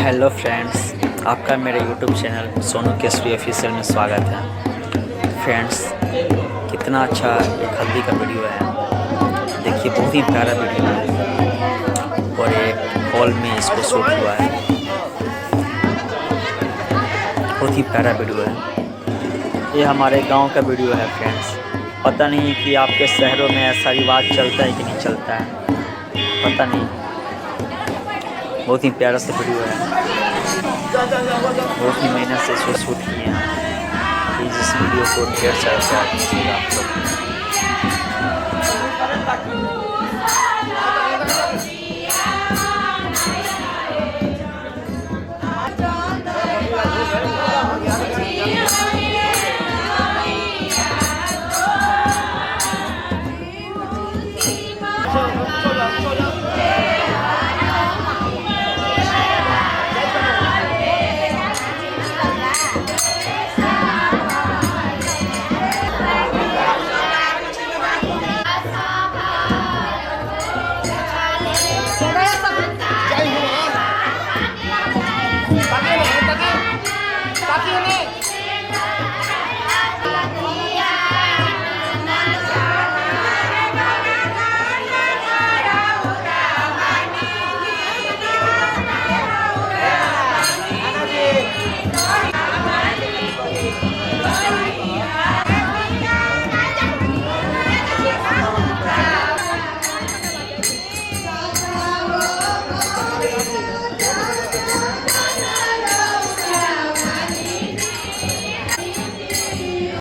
Hello friends, आपका मेरे YouTube channel Sonu Kesari official में स्वागत है। फ्रेंड्स, कितना अच्छा एक हल्दी का वीडियो है। देखिए, बहुत ही प्यारा वीडियो है और एक हॉल में इसको शूट हुआ है। बहुत ही प्यारा वीडियो है। ये हमारे गांव का वीडियो है फ्रेंड्स। पता नहीं कि आपके शहरों में ऐसा रिवाज चलता है कि नहीं चलता है, पता नहीं। बहुत ही प्यारा सा वीडियो है। बहुत ही मेहनत से इसको शूट किए हैं। प्लीज़ इस वीडियो को ढेर सारा शेयर कीजिएगा आप लोग।